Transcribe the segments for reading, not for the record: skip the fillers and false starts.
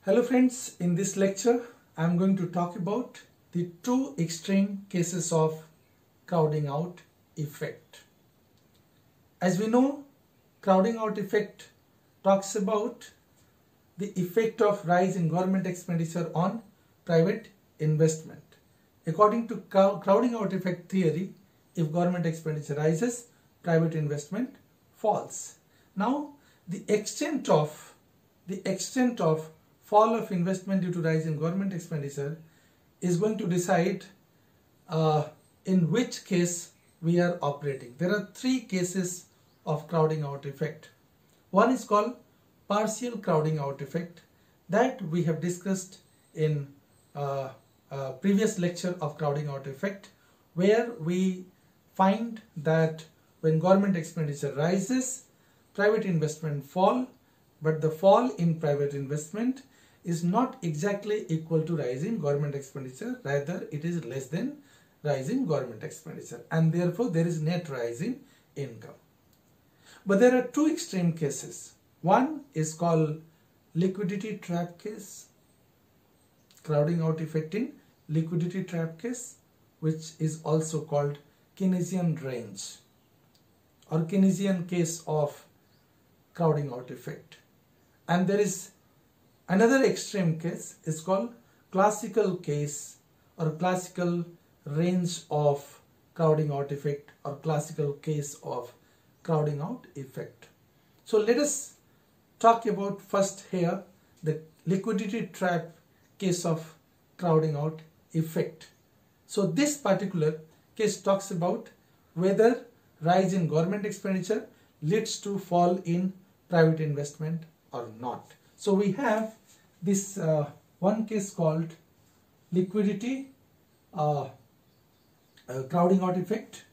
Hello friends, in this lecture I am going to talk about the two extreme cases of crowding out effect. As we know, crowding out effect talks about the effect of rise in government expenditure on private investment. According to crowding out effect theory, if government expenditure rises, private investment falls. Now, the extent of fall of investment due to rise in government expenditure is going to decide in which case we are operating. There are three cases of crowding out effect. One is called partial crowding out effect that we have discussed in previous lecture of crowding out effect, where we find that when government expenditure rises, private investment fall, but the fall in private investment is not exactly equal to rise in government expenditure, rather it is less than rise in government expenditure, and therefore there is net rise in income. But there are two extreme cases. One is called liquidity trap case, crowding out effect in liquidity trap case, which is also called Keynesian range or Keynesian case of crowding out effect. And there is another extreme case is called classical case or classical range of crowding out effect or classical case of crowding out effect. So let us talk about first here the liquidity trap case of crowding out effect. So this particular case talks about whether rise in government expenditure leads to fall in private investment or not. So we have this one case called liquidity crowding out effect.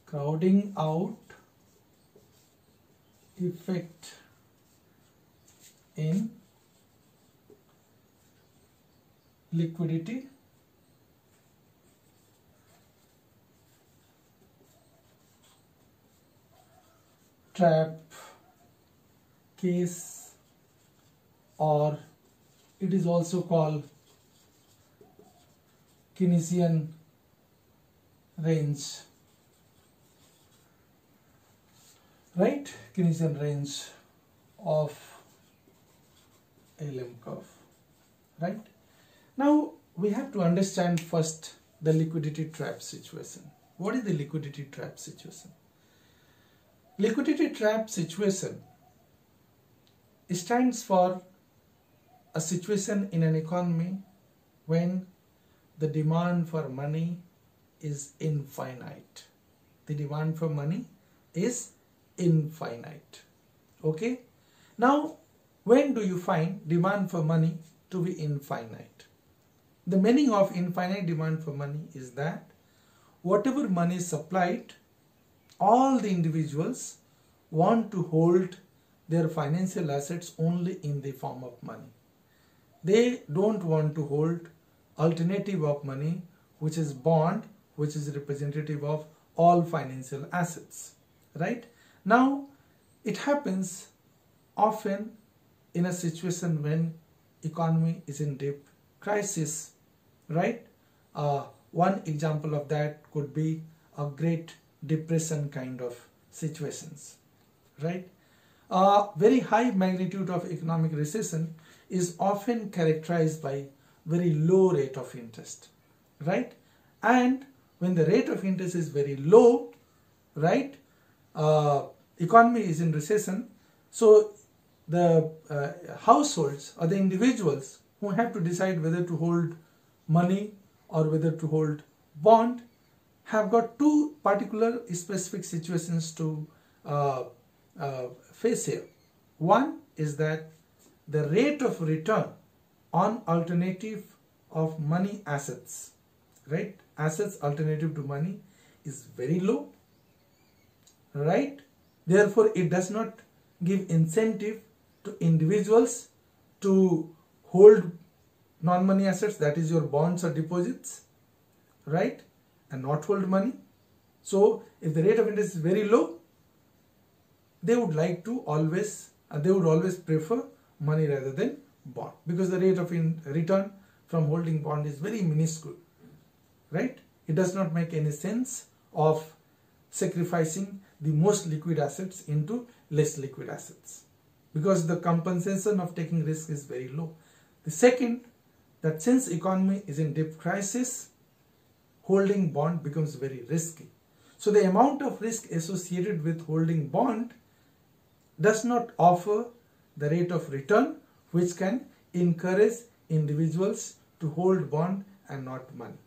Crowding out effect in liquidity trap case, or it is also called Keynesian range, right? Keynesian range of LM curve, right? Now we have to understand first the liquidity trap situation. What is the liquidity trap situation? Liquidity trap situation stands for a situation in an economy when the demand for money is infinite. The demand for money is infinite. Okay? Now, when do you find demand for money to be infinite? The meaning of infinite demand for money is that whatever money is supplied, all the individuals want to hold their financial assets only in the form of money. They don't want to hold alternative of money, which is bond, which is representative of all financial assets, right? Now, it happens often in a situation when economy is in deep crisis, right? One example of that could be a Great Depression kind of situations, right? Very high magnitude of economic recession is often characterized by very low rate of interest, right? And when the rate of interest is very low, right, economy is in recession, so the households or the individuals who have to decide whether to hold money or whether to hold bond have got two particular specific situations to face here. One is that the rate of return on alternative of money assets, right? Assets alternative to money is very low, right? Therefore, it does not give incentive to individuals to hold non-money assets, that is your bonds or deposits, right? And not hold money. So if the rate of interest is very low, they would like to always, they would always prefer money rather than bond, because the rate of return from holding bond is very minuscule, right? It does not make any sense of sacrificing the most liquid assets into less liquid assets, because the compensation of taking risk is very low. The second, that since economy is in deep crisis, holding bond becomes very risky. So the amount of risk associated with holding bond does not offer the rate of return which can encourage individuals to hold bond and not money.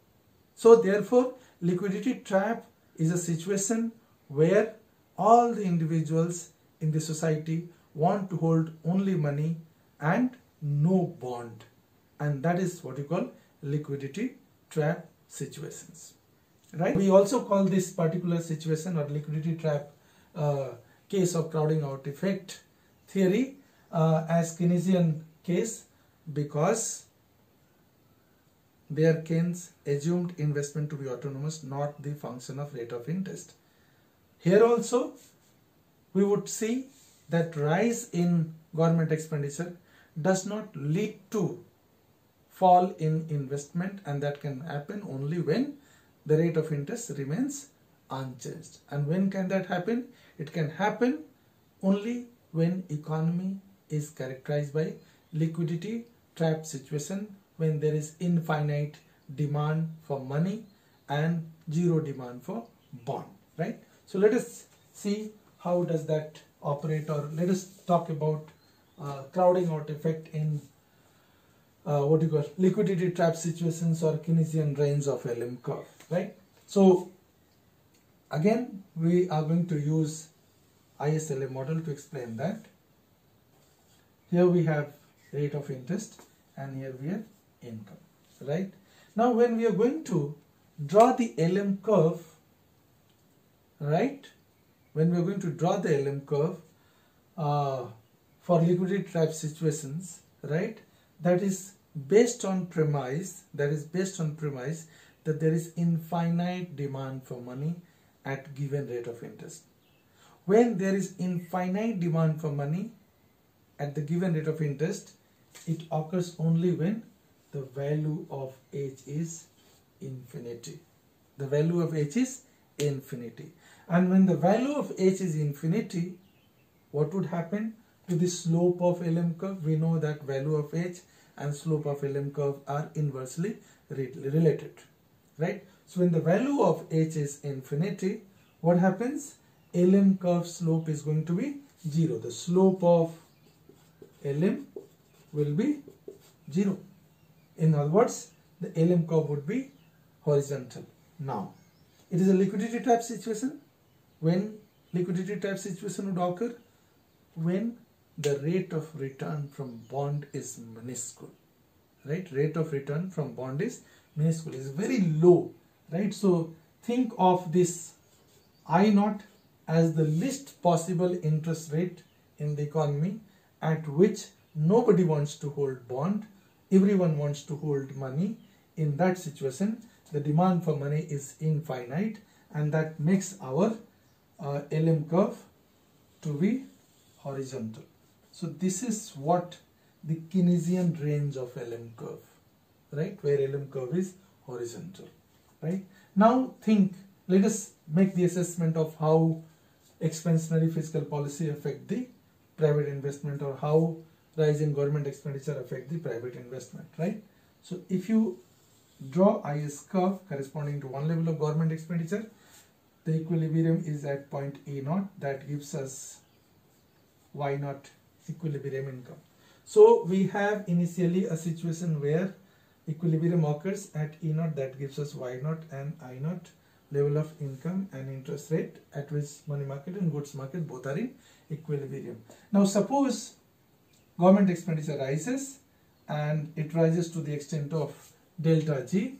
So therefore, liquidity trap is a situation where all the individuals in the society want to hold only money and no bond, and that is what you call liquidity trap situations, right? We also call this particular situation or liquidity trap case of crowding out effect theory as Keynesian case, because there Keynes assumed investment to be autonomous, not the function of rate of interest. Here also we would see that rise in government expenditure does not lead to fall in investment, and that can happen only when the rate of interest remains unchanged. And when can that happen? It can happen only when economy is characterized by liquidity trap situation, when there is infinite demand for money and zero demand for bond, right? So let us see how does that operate, or let us talk about crowding out effect in what you call liquidity trap situations or Keynesian range of LM curve, right? So again we are going to use ISLM model to explain that. Here we have rate of interest and here we have income, right? Now when we are going to draw the LM curve, right, when we are going to draw the LM curve for liquidity trap situations, right, that is based on premise, that there is infinite demand for money at given rate of interest. When there is infinite demand for money at the given rate of interest, it occurs only when the value of h is infinity. The value of h is infinity. And when the value of h is infinity, what would happen to the slope of LM curve? We know that value of h and slope of LM curve are inversely related, right? So when the value of h is infinity, what happens? LM curve slope is going to be 0. The slope of LM will be 0. In other words, the LM curve would be horizontal. Now, it is a liquidity trap situation. When liquidity trap situation would occur? When the rate of return from bond is minuscule, right? Rate of return from bond is minuscule, is very low, right? So think of this I naught as the least possible interest rate in the economy at which nobody wants to hold bond, everyone wants to hold money. In that situation, the demand for money is infinite, and that makes our LM curve to be horizontal. So this is what the Keynesian range of LM curve, right, where LM curve is horizontal, right? Now think, let us make the assessment of how expansionary fiscal policy affect the private investment, or how rise in government expenditure affect the private investment, right? So if you draw IS curve corresponding to one level of government expenditure, the equilibrium is at point E naught, that gives us Y naught equilibrium income. So we have initially a situation where equilibrium occurs at E naught, that gives us Y naught and I naught level of income and interest rate at which money market and goods market both are in equilibrium. Now suppose government expenditure rises and it rises to the extent of delta G.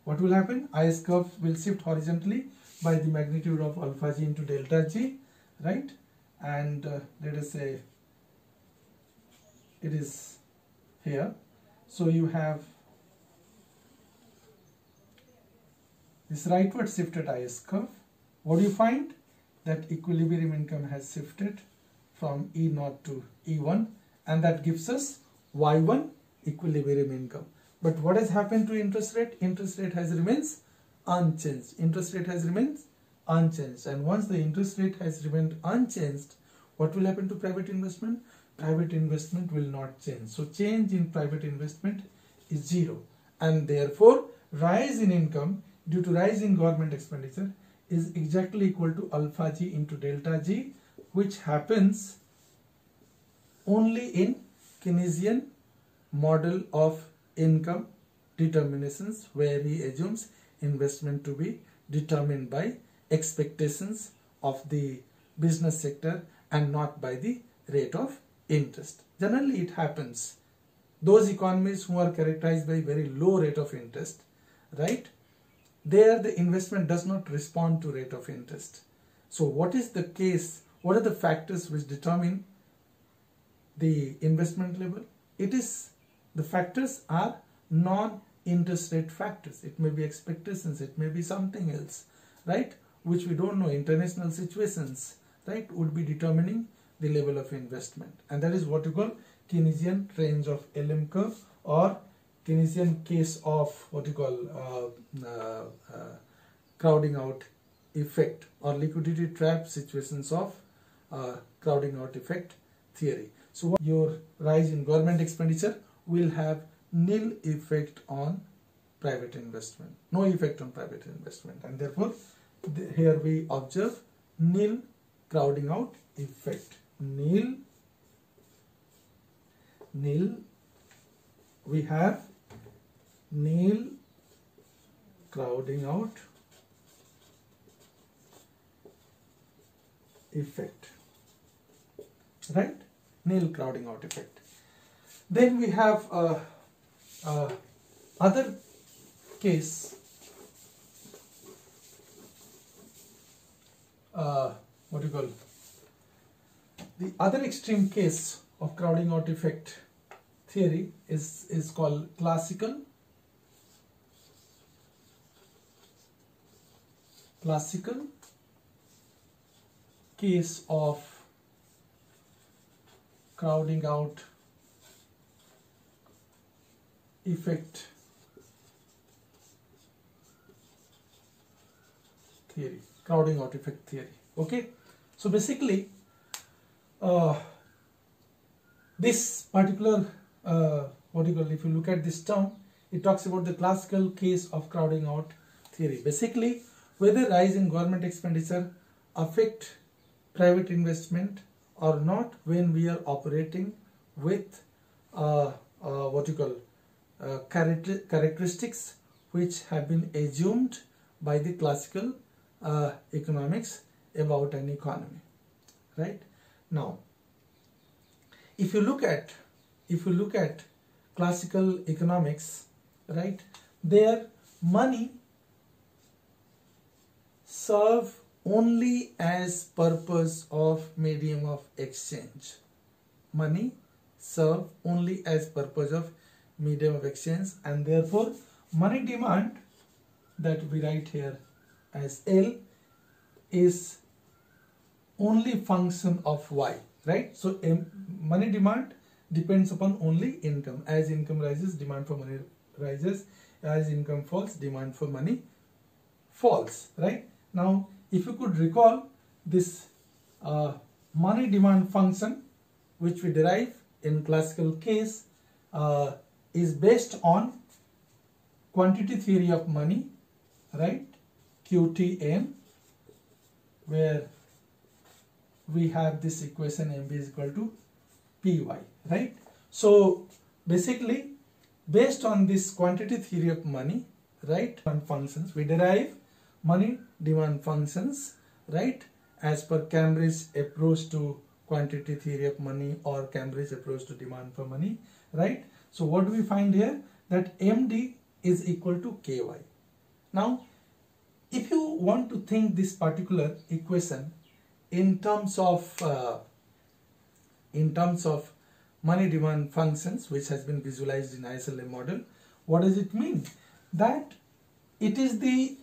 What will happen? IS curve will shift horizontally by the magnitude of alpha G into delta G, right? And let us say it is here. So you have this rightward shifted IS curve. What do you find? that equilibrium income has shifted from E0 to E1, and that gives us Y1 equilibrium income. But what has happened to interest rate? Interest rate has remains unchanged. Interest rate has remained unchanged. And once the interest rate has remained unchanged, what will happen to private investment? Private investment will not change. So change in private investment is zero. And therefore, rise in income due to rise in government expenditure is exactly equal to alpha G into delta G, which happens only in Keynesian model of income determinations, where he assumes investment to be determined by expectations of the business sector and not by the rate of interest. Generally it happens, those economies who are characterized by very low rate of interest, right, there the investment does not respond to rate of interest. So what is the case? What are the factors which determine the investment level? It is, the factors are non-interest rate factors. It may be expectations, it may be something else, right, which we don't know. International situations, right, would be determining the level of investment, and that is what you call Keynesian range of LM curve, or Keynesian case of what you call crowding out effect, or liquidity trap situations of crowding out effect theory. So what your rise in government expenditure will have nil effect on private investment, no effect on private investment, and therefore here we observe nil crowding out effect. Nil, we have nil crowding out effect, right? Nil crowding out effect. Then we have other case, what do you call, the other extreme case of crowding out effect theory is called classical case of crowding out effect theory, crowding out effect theory. Okay, so basically this particular what do you call, if you look at this term, it talks about the classical case of crowding out theory. Basically, whether rise in government expenditure affect private investment or not when we are operating with what you call characteristics which have been assumed by the classical economics about an economy, right? Now, if you look at classical economics, right, their money serve only as purpose of medium of exchange. Money serve only as purpose of medium of exchange, and therefore money demand, that we write here as L, is only function of Y, right? So money demand depends upon only income. As income rises, demand for money rises. As income falls, demand for money falls, right? Now, if you could recall, this money demand function which we derive in classical case is based on quantity theory of money, right? QTM, where we have this equation MB is equal to PY, right? So basically, based on this quantity theory of money, right, and functions, we derive money demand functions, right, as per Cambridge approach to quantity theory of money or Cambridge approach to demand for money, right? So what do we find here? That MD is equal to KY. Now, if you want to think this particular equation in terms of money demand functions, which has been visualized in ISLM model, what does it mean? That it is the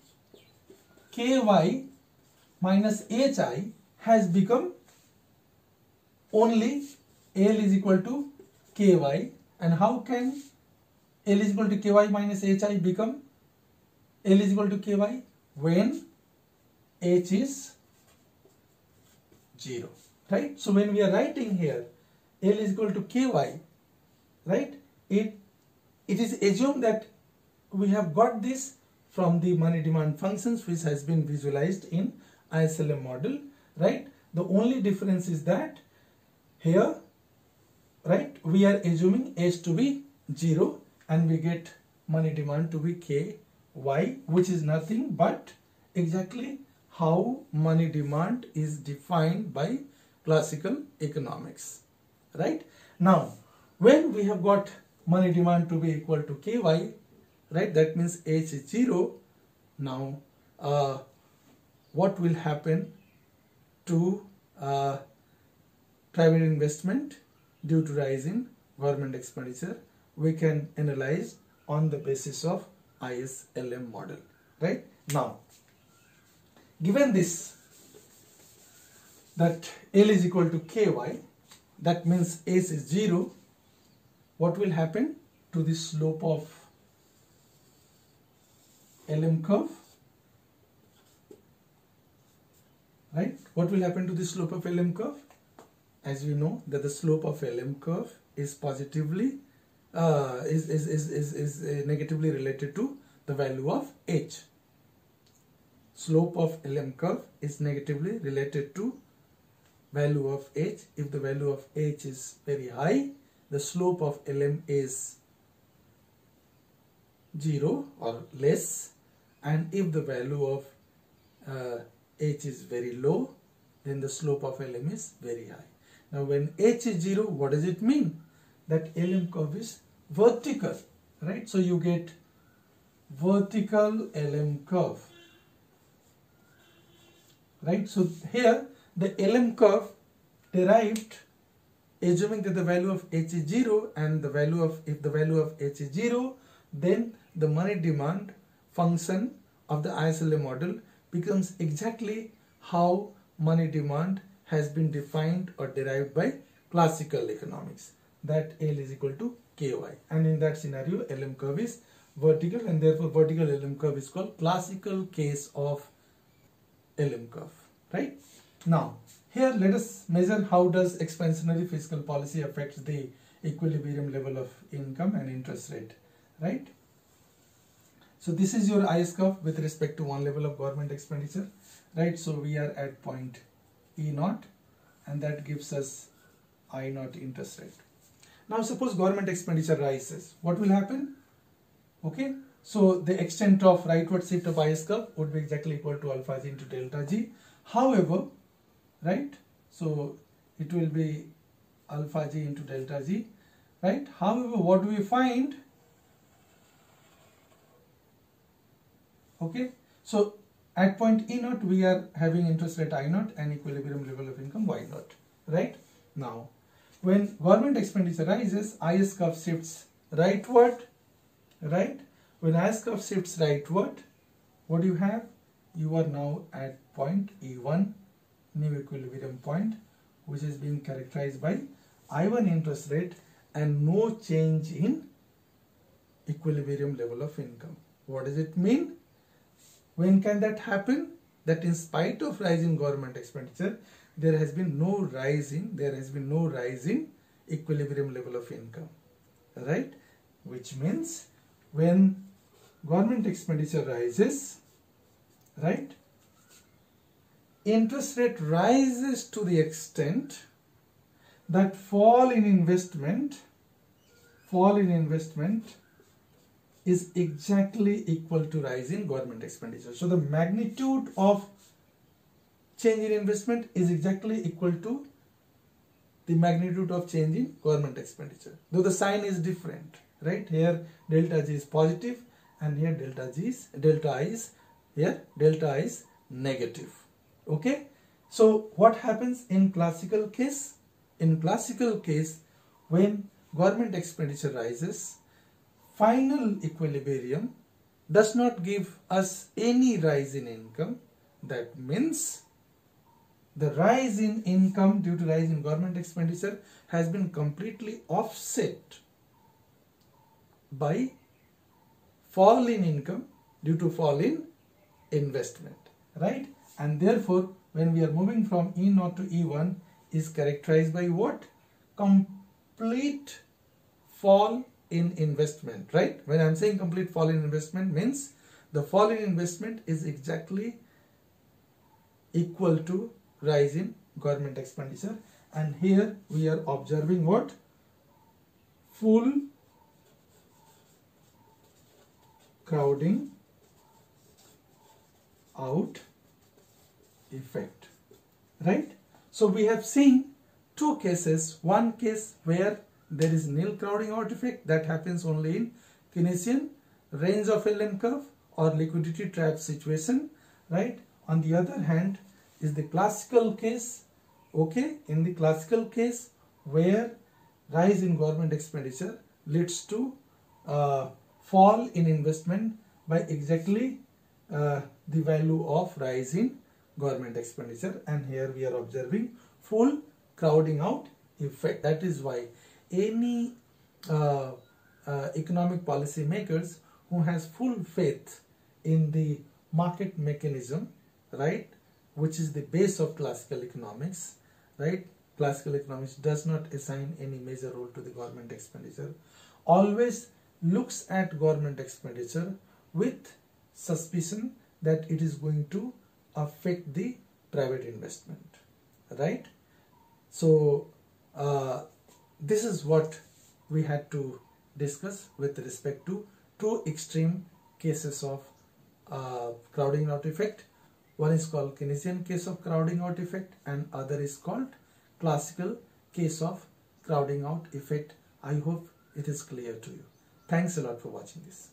KY minus HI has become only L is equal to KY. And how can L is equal to KY minus HI become L is equal to KY? When H is 0, right? So when we are writing here L is equal to KY, right, it is assumed that we have got this from the money demand functions which has been visualized in ISLM model, right? The only difference is that here, right, we are assuming H to be 0 and we get money demand to be KY, which is nothing but exactly how money demand is defined by classical economics, right? Now, when we have got money demand to be equal to KY, right, that means H is 0. Now, what will happen to private investment due to rise in government expenditure? We can analyze on the basis of ISLM model, right? Now, given this, that L is equal to KY, that means S is 0, what will happen to the slope of LM curve, right? What will happen to the slope of LM curve? As we know that the slope of LM curve is positively negatively related to the value of H. Slope of LM curve is negatively related to value of H. If the value of H is very high, the slope of LM is 0 or less, and if the value of H is very low, then the slope of LM is very high. Now when H is 0, what does it mean? That LM curve is vertical, right? So you get vertical LM curve, right? So here the LM curve derived assuming that the value of H is 0 and the value of, if the value of H is 0, then the money demand function of the ISLM model becomes exactly how money demand has been defined or derived by classical economics, that L is equal to KY, and in that scenario LM curve is vertical, and therefore vertical LM curve is called classical case of LM curve, right? Now here let us measure how does expansionary fiscal policy affects the equilibrium level of income and interest rate, right? So this is your IS curve with respect to one level of government expenditure, right? So we are at point E0 and that gives us I0 interest rate. Now suppose government expenditure rises, what will happen? Okay, so the extent of rightward shift of IS curve would be exactly equal to alpha g into delta g. However, right, so it will be alpha g into delta g, right? However, what do we find? Okay, so at point E0 we are having interest rate I0 and equilibrium level of income Y0, right? Now when government expenditure rises, IS curve shifts rightward, right? When IS curve shifts rightward, what do you have? You are now at point E1, new equilibrium point, which is being characterized by I1 interest rate and no change in equilibrium level of income. What does it mean? When can that happen? That in spite of rise in government expenditure, there has been no rise in equilibrium level of income, right? Which means when government expenditure rises, right, interest rate rises to the extent that fall in investment is exactly equal to rise in government expenditure. So the magnitude of change in investment is exactly equal to the magnitude of change in government expenditure, though the sign is different, right? Here delta G is positive and here delta I is negative. Okay, so what happens in classical case? In classical case, when government expenditure rises, final equilibrium does not give us any rise in income. That means the rise in income due to rise in government expenditure has been completely offset by fall in income due to fall in investment, right? And therefore, when we are moving from E0 to E1 is characterized by what? Complete fall in investment, right? When I'm saying complete fall in investment means the fall in investment is exactly equal to rise in government expenditure, and here we are observing what? Full crowding out effect, right? So we have seen two cases. One case where there is nil crowding out effect, that happens only in Keynesian range of LM curve or liquidity trap situation, right? On the other hand is the classical case, okay? In the classical case where rise in government expenditure leads to fall in investment by exactly the value of rise in government expenditure, and here we are observing full crowding out effect. That is why any economic policy makers who has full faith in the market mechanism, right, which is the base of classical economics, right? Classical economics does not assign any major role to the government expenditure, always looks at government expenditure with suspicion that it is going to affect the private investment, right? So this is what we had to discuss with respect to two extreme cases of crowding out effect. One is called Keynesian case of crowding out effect and other is called classical case of crowding out effect. I hope it is clear to you. Thanks a lot for watching this.